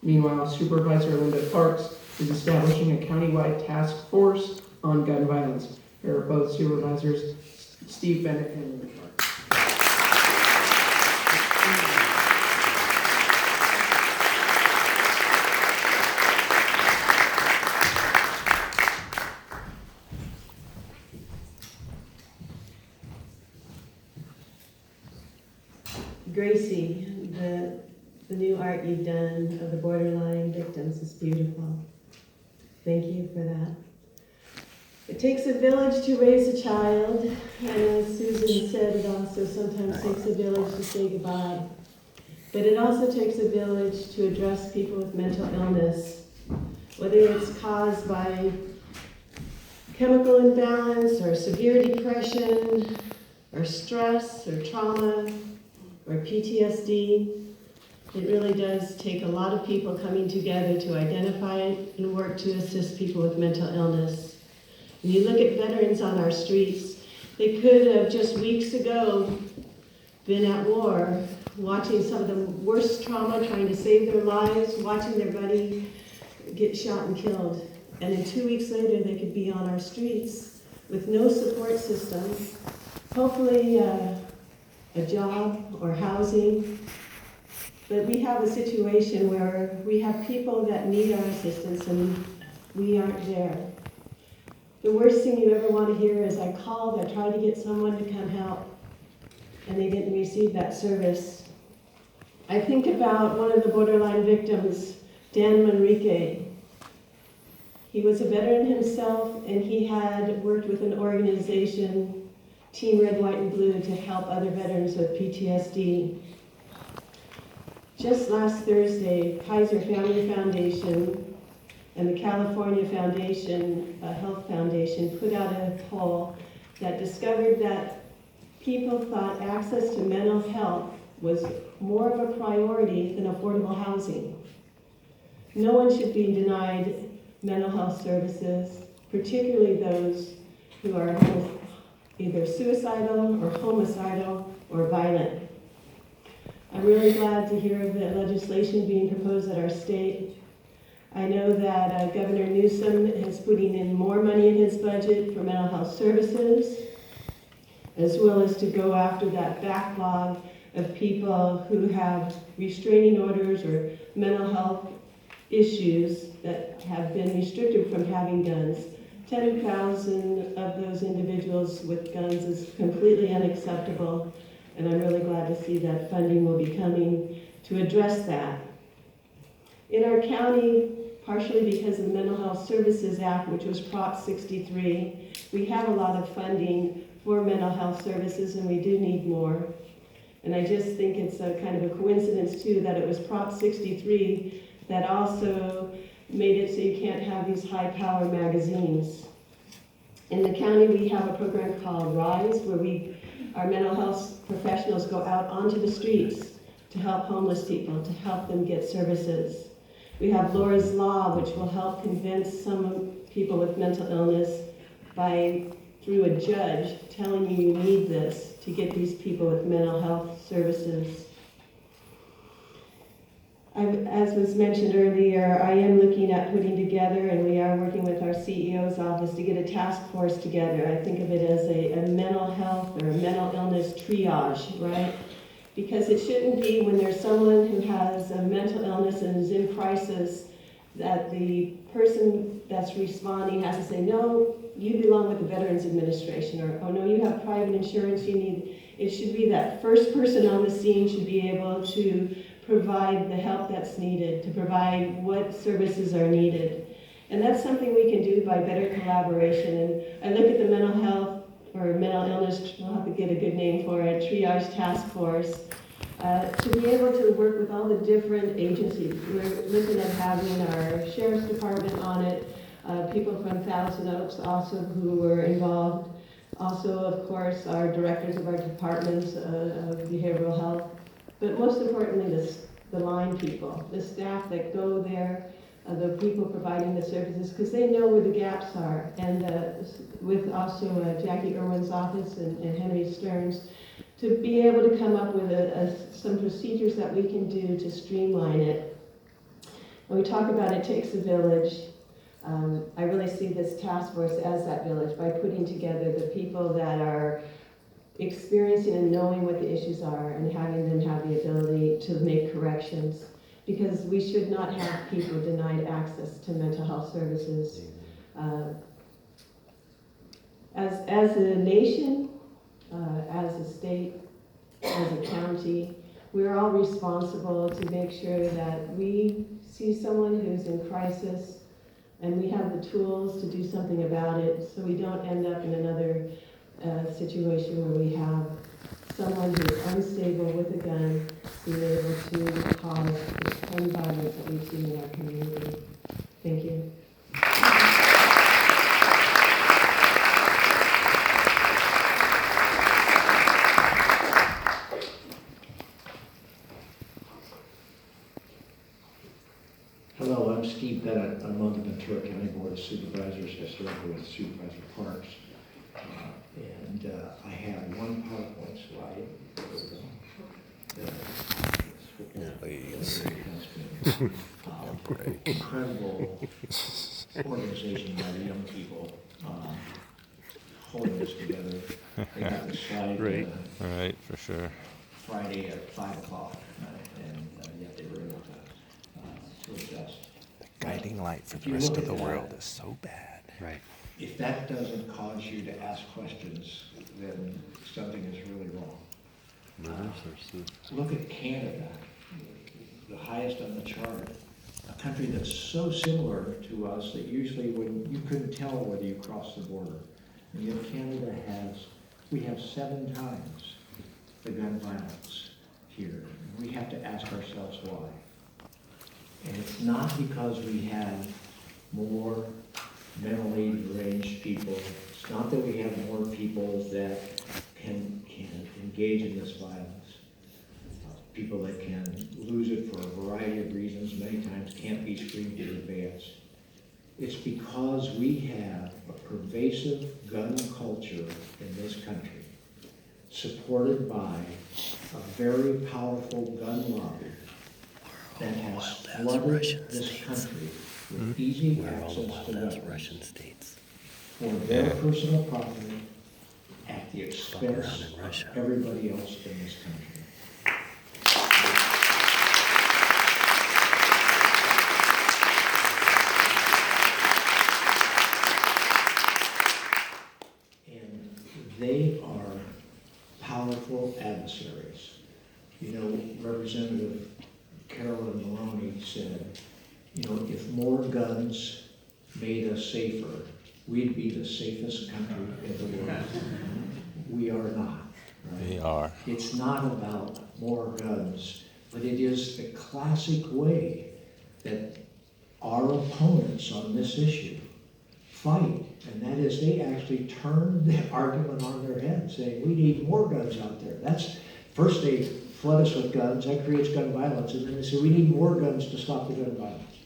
Meanwhile, Supervisor Linda Parks is establishing a countywide task force on gun violence. Here are both Supervisors Steve Bennett and Linda Parks. Gracie, the new art you've done of the borderline victims is beautiful. Thank you for that. It takes a village to raise a child, and as Susan said, it also sometimes takes a village to say goodbye. But it also takes a village to address people with mental illness, whether it's caused by chemical imbalance or severe depression or stress or trauma or PTSD. It really does take a lot of people coming together to identify it and work to assist people with mental illness. When you look at veterans on our streets, they could have just weeks ago been at war, watching some of the worst trauma, trying to save their lives, watching their buddy get shot and killed. And then 2 weeks later, they could be on our streets with no support system, hopefully a job or housing. But we have a situation where we have people that need our assistance and we aren't there. The worst thing you ever want to hear is I called, I tried to get someone to come help, and they didn't receive that service. I think about one of the borderline victims, Dan Manrique. He was a veteran himself, and he had worked with an organization, Team Red, White, and Blue, to help other veterans with PTSD. Just last Thursday, Kaiser Family Foundation and the California Foundation, Health Foundation, put out a poll that discovered that people thought access to mental health was more of a priority than affordable housing. No one should be denied mental health services, particularly those who are either suicidal or homicidal or violent. I'm really glad to hear of the legislation being proposed at our state. I know that Governor Newsom is putting in more money in his budget for mental health services, as well as to go after that backlog of people who have restraining orders or mental health issues that have been restricted from having guns. 10,000 of those individuals with guns is completely unacceptable, and I'm really glad to see that funding will be coming to address that. In our county, partially because of the Mental Health Services Act, which was Prop 63, we have a lot of funding for mental health services, and we do need more. And I just think it's a kind of a coincidence, too, that it was Prop 63 that also made it so you can't have these high-power magazines. In the county, we have a program called RISE, where our mental health professionals go out onto the streets to help homeless people, to help them get services. We have Laura's Law, which will help convince some people with mental illness through a judge telling you need this to get these people with mental health services. As was mentioned earlier, I am looking at putting together, and we are working with our CEO's office to get a task force together. I think of it as a mental health or a mental illness triage, right? Because it shouldn't be when there's someone who has a mental illness and is in crisis that the person that's responding has to say, no, you belong with the Veterans Administration, or, oh no, you have private insurance, you need. It should be that first person on the scene should be able to provide the help that's needed, to provide what services are needed. And that's something we can do by better collaboration. And I look at the mental health or mental illness, we'll have to get a good name for it, triage task force, to be able to work with all the different agencies. We're looking at having our Sheriff's Department on it, people from Thousand Oaks also who were involved. Also, of course, our directors of our departments of behavioral health. But most importantly, the line people, the staff that go there, the people providing the services, because they know where the gaps are. And with also Jackie Irwin's office and Henry Stearns, to be able to come up with some procedures that we can do to streamline it. When we talk about it takes a village, I really see this task force as that village by putting together the people that are experiencing and knowing what the issues are and having them have the ability to make corrections. Because we should not have people denied access to mental health services. As a nation, as a state, as a county, we're all responsible to make sure that we see someone who's in crisis and we have the tools to do something about it so we don't end up in another situation where we have someone who's unstable with a gun being able to cause the gun violence that we've seen in our community. Thank you. Hello, I'm Steve Bennett. I'm on the Ventura County Board of Supervisors. I serve with Supervisor Parks. I have one PowerPoint slide. Incredible organization by the young people holding this together. They got the slide right, for sure. Friday at 5 o'clock, and yet they were able to adjust. The guiding light for the rest of the world is so bad. Right. If that doesn't cause you to ask questions, then something is really wrong. Look at Canada, the highest on the chart, a country that's so similar to us that usually when you couldn't tell whether you crossed the border. And yet Canada we have 7 times the gun violence here. We have to ask ourselves why. And it's not because we have more mentally deranged people. It's not that we have more people that can engage in this violence. People that can lose it for a variety of reasons, many times can't be screened in advance. It's because we have a pervasive gun culture in this country, supported by a very powerful gun lobby that has flooded this country with easy access to weapons for their personal profit at the expense of everybody else in this country. And they are powerful adversaries. You know, Representative Carolyn Maloney said, you know, if more guns made us safer, we'd be the safest country in the world. We are not. Right? We are. It's not about more guns, but it is the classic way that our opponents on this issue fight, and that is they actually turn the argument on their head, saying we need more guns out there. That's first they flood us with guns, that creates gun violence, and then they say we need more guns to stop the gun violence.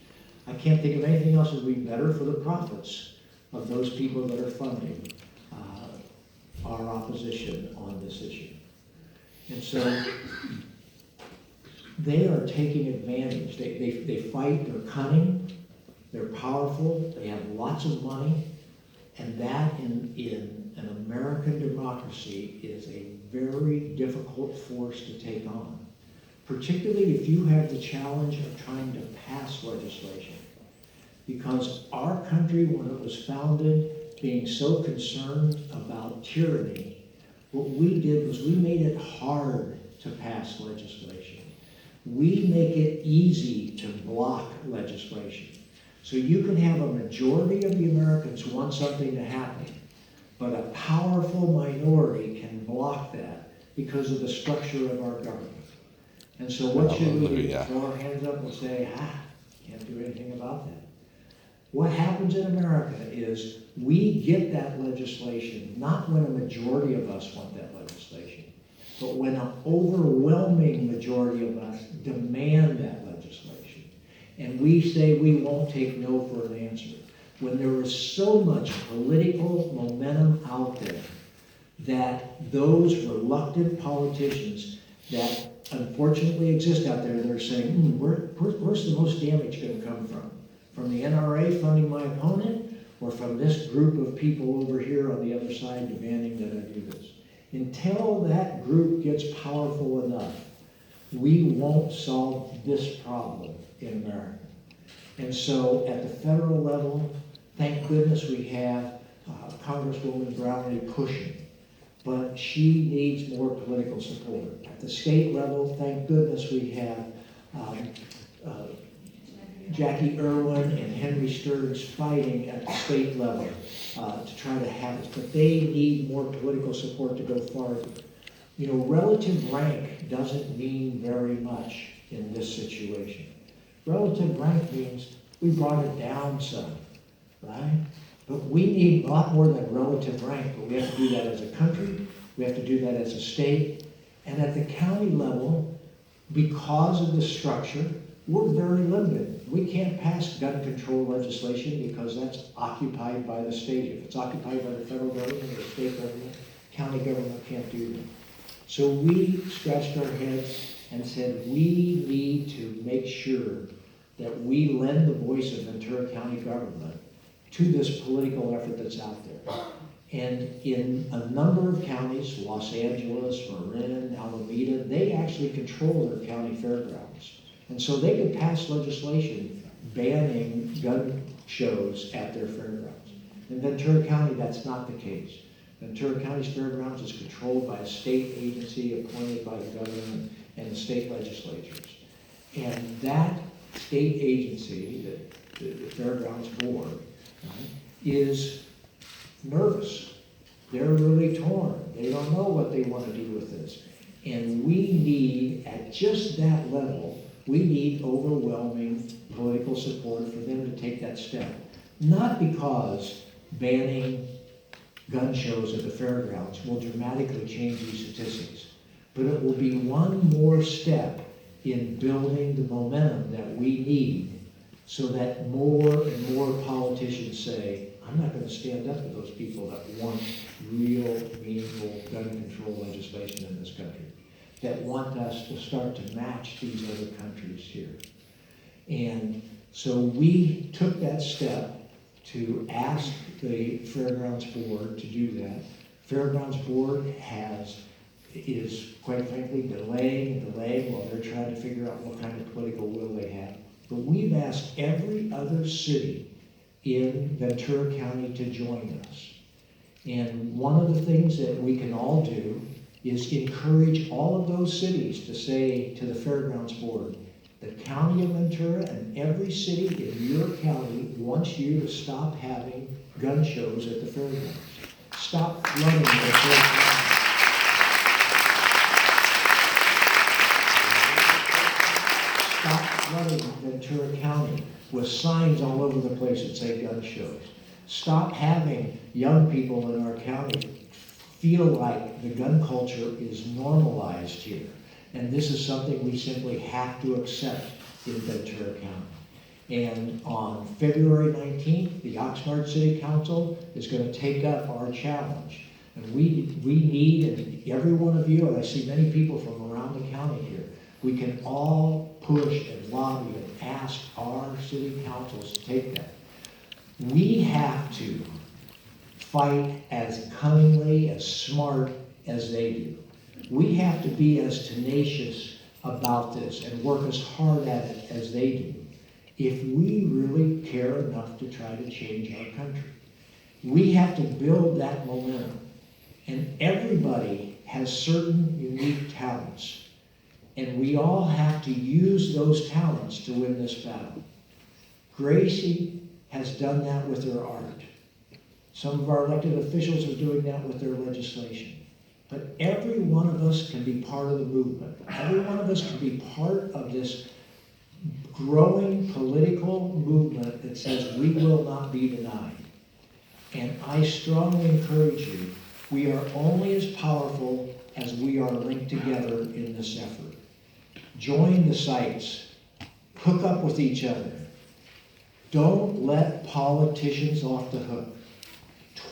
I can't think of anything else that would be better for the profits of those people that are funding our opposition on this issue. And so they are taking advantage. They fight, they're cunning, they're powerful, they have lots of money, and that in an American democracy is a very difficult force to take on, particularly if you have the challenge of trying to pass legislation. Because our country, when it was founded, being so concerned about tyranny, what we did was we made it hard to pass legislation. We make it easy to block legislation. So you can have a majority of the Americans want something to happen, but a powerful minority can block that because of the structure of our government. And so what should we do? Throw our hands up and say, can't do anything about that. What happens in America is we get that legislation, not when a majority of us want that legislation, but when an overwhelming majority of us demand that legislation. And we say we won't take no for an answer. When there is so much political momentum out there that those reluctant politicians that unfortunately exist out there that are saying, where's the most damage going to come from? From the NRA funding my opponent, or from this group of people over here on the other side demanding that I do this? Until that group gets powerful enough, we won't solve this problem in America. And so at the federal level, thank goodness we have Congresswoman Brownlee pushing, but she needs more political support. At the state level, thank goodness we have Jackie Irwin and Henry Stearns fighting at the state level to try to have it, but they need more political support to go farther. You know, relative rank doesn't mean very much in this situation. Relative rank means we brought it down some, right? But we need a lot more than relative rank, but we have to do that as a country, we have to do that as a state, and at the county level, because of the structure, we're very limited. We can't pass gun control legislation because that's occupied by the state. If it's occupied by the federal government or the state government, county government can't do that. So we scratched our heads and said, we need to make sure that we lend the voice of Ventura County government to this political effort that's out there. And in a number of counties, Los Angeles, Marin, Alameda, they actually control their county fairgrounds. And so they could pass legislation banning gun shows at their fairgrounds. In Ventura County, that's not the case. Ventura County's fairgrounds is controlled by a state agency appointed by the governor and the state legislatures. And that state agency, the Fairgrounds Board, right, is nervous. They're really torn. They don't know what they want to do with this. And we need, at just that level, we need overwhelming political support for them to take that step. Not because banning gun shows at the fairgrounds will dramatically change these statistics, but it will be one more step in building the momentum that we need so that more and more politicians say, I'm not going to stand up to those people that want real, meaningful gun control legislation in this country, that want us to start to match these other countries here. And so we took that step to ask the Fairgrounds Board to do that. Fairgrounds Board is quite frankly delaying while they're trying to figure out what kind of political will they have. But we've asked every other city in Ventura County to join us. And one of the things that we can all do is encourage all of those cities to say to the Fairgrounds Board, the County of Ventura and every city in your county wants you to stop having gun shows at the fairgrounds. Stop flooding the fairgrounds. Stop flooding Ventura County with signs all over the place that say gun shows. Stop having young people in our county feel like the gun culture is normalized here. And this is something we simply have to accept in Ventura County. And on February 19th, the Oxnard City Council is going to take up our challenge. And we need, and every one of you, and I see many people from around the county here, we can all push and lobby and ask our city councils to take that. We have to fight as cunningly, as smart as they do. We have to be as tenacious about this and work as hard at it as they do if we really care enough to try to change our country. We have to build that momentum. And everybody has certain unique talents. And we all have to use those talents to win this battle. Gracie has done that with her art. Some of our elected officials are doing that with their legislation. But every one of us can be part of the movement. Every one of us can be part of this growing political movement that says we will not be denied. And I strongly encourage you, we are only as powerful as we are linked together in this effort. Join the sites. Hook up with each other. Don't let politicians off the hook.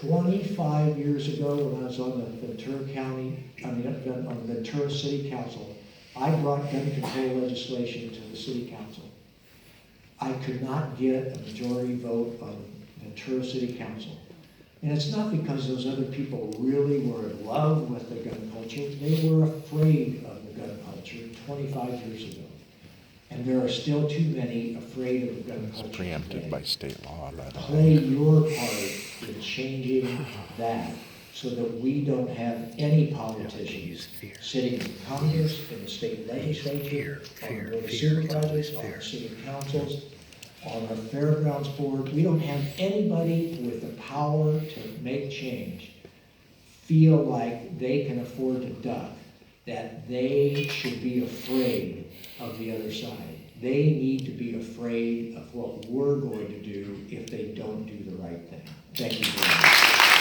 25 years ago, when I was on the Ventura County, on the Ventura City Council, I brought gun control legislation to the city council. I could not get a majority vote on Ventura City Council. And it's not because those other people really were in love with the gun culture. They were afraid of the gun culture 25 years ago. And there are still too many afraid of the gun It's culture preempted today. by state law, by the Play way. your part in changing that so that we don't have any politicians sitting in Congress, in the state legislature, on the board of supervisors, on the city councils, on our fairgrounds board. We don't have anybody with the power to make change feel like they can afford to duck, that they should be afraid of the other side. They need to be afraid of what we're going to do if they don't do the right thing. Thank you very much.